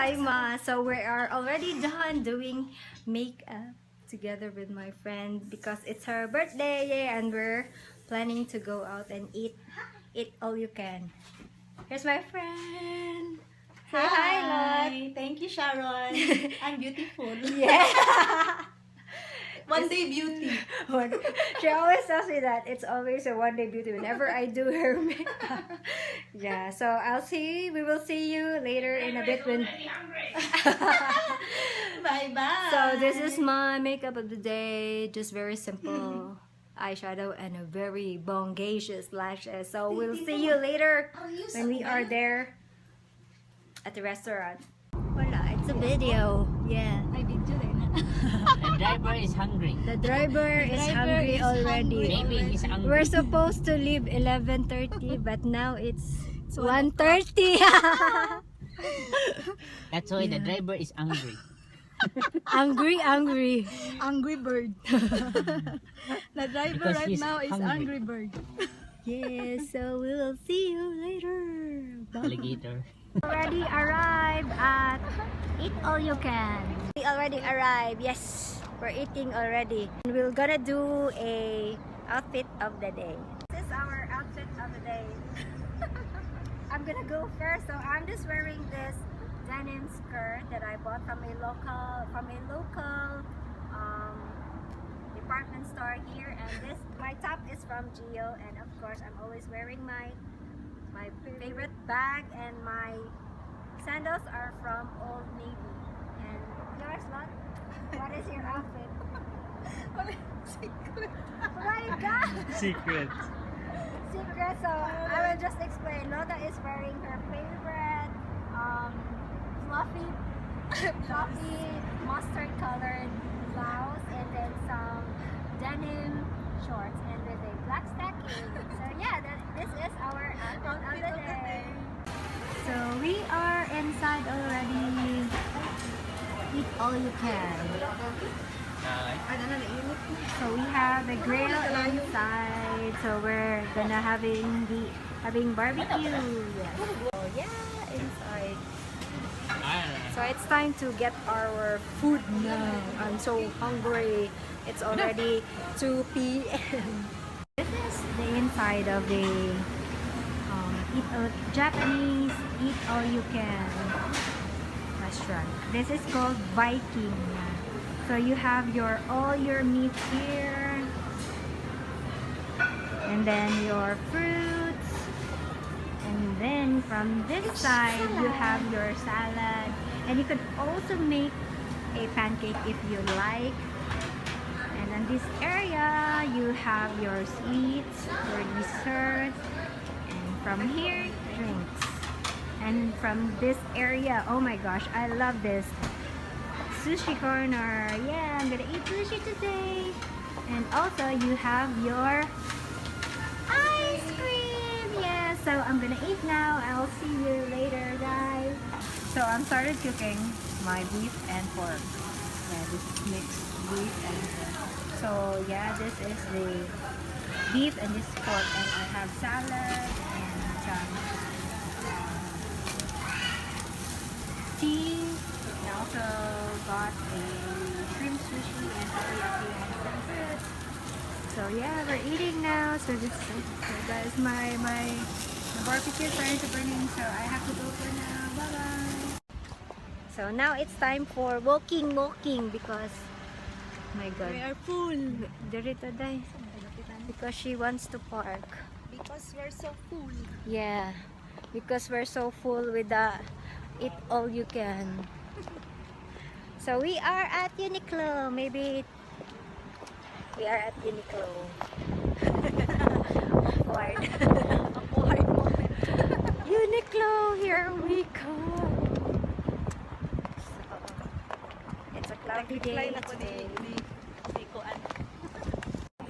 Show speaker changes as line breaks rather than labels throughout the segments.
Hi Ma. So we are already done doing makeup together with my friend because it's her birthday and we're planning to go out and eat all you can. Here's my friend. Say hi, Lot.
Thank you, Sharon. I'm beautiful.
Yeah.
One day beauty.
She always tells me that it's always a one-day beauty whenever I do her makeup. Yeah, so we will see you later in a bit when
Bye-bye.
So this is my makeup of the day, just very simple eyeshadow and a very bongacious lashes. So we'll see you later when we are there at the restaurant. Wala, it's a video. Yeah.
May video rin.
The driver is hungry.
The driver is hungry already.
Maybe he's hungry.
We're supposed to leave 11:30, but now it's 1:30.
That's why the driver is hungry.
Angry.
Angry bird. The driver
Because
right
he's
now is
hungry.
angry bird.
Yeah, so we will see you later. Bye.
Alligator.
Already arrived at Eat All You Can. We already arrived. Yes, we're eating already. And we're gonna do a outfit of the day. This is our outfit of the day. I'm gonna go first. So I'm just wearing this denim skirt that I bought from a local department store here, and my top is from Gio, and of course I'm always wearing my favorite bag, and my sandals are from Old Navy. And yours, Lot? What is your outfit?
Secret.
Oh my God!
Secret.
Secret. So I will just explain. Lotta is wearing her favorite fluffy mustard colored blouse, and then some denim shorts, and with a black stocking. So yeah, this is our outfit of the day. So we are inside already. Eat all you can. So we have the grill inside. So we're gonna having barbecue. Yes. So yeah, inside. So it's time to get our food now. I'm so hungry. It's already 2 p.m. This is the inside of the Japanese Eat All You Can restaurant. This is called Viking. So you have all your meat here, and then your fruits, and then from this side you have your salad, and you could also make a pancake if you like. And in this area you have your sweets, your desserts, and from here drinks. And from this area, oh my gosh, I love this sushi corner. Yeah, I'm gonna eat sushi today. And also you have your ice cream. Yeah, so I'm gonna eat now. I'll see you later, guys. So I'm started cooking my beef and pork. Yeah, this is mixed beef and pork. So yeah, this is the beef and this pork, and I have salad and some tea. I also got a shrimp sushi and teriyaki and some fruit. So yeah, we're eating now. So guys, my barbecue is starting to burning, so I have to go for now. Bye bye. So now it's time for walking because my God,
We are full.
Dirito day because she wants to park.
Because we're so full.
Yeah, because we're so full with the Eat All You Can. So we are at Uniqlo. Maybe we are at Uniqlo. Awkward.
Awkward moment.
Uniqlo, here we come. So, it's a cloudy day today.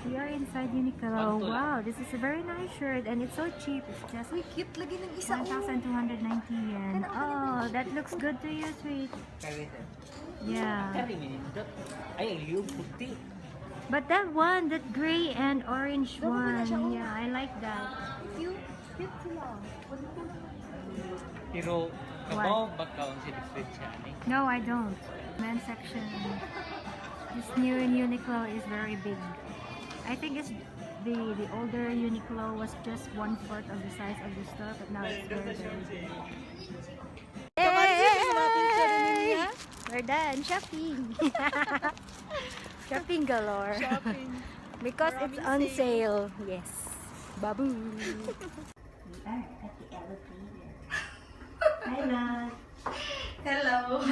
We are inside Uniqlo. Wow, this is a very nice shirt and it's so cheap. It's just
Uy, cute lagi ng isa.
1,290 yen. Oh, that looks good to you, sweet. Yeah. But that one, that gray and orange one, yeah, I like that.
Cute sila.
Pero Kabaw ba ka ang sinipid siya ni?
No, I don't. Men's section. This new in Uniqlo is very big. I think it's the older Uniqlo was just 1/4 of the size of the store, but now it's very big. Yay! We're done shopping. Shopping galore.
Shopping.
Because it's on sale. Yes. Babu. We are at the elevator. Hi, Nat.
Hello.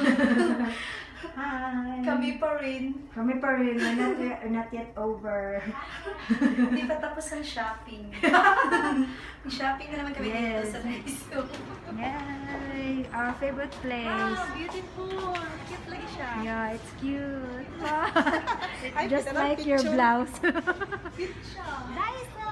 Hi.
Kami pa rin.
Kami pa rin. We're not yet over.
Hindi pa tapos ang shopping. Shopping na naman kami dito
Yes.
sa Daiso.
Yay! Our favorite place.
Wow, beautiful. Cute lagi siya.
Yeah, it's cute.
Ay,
Just
kita ng
like your
picture.
blouse.
Cute siya.
Daiso!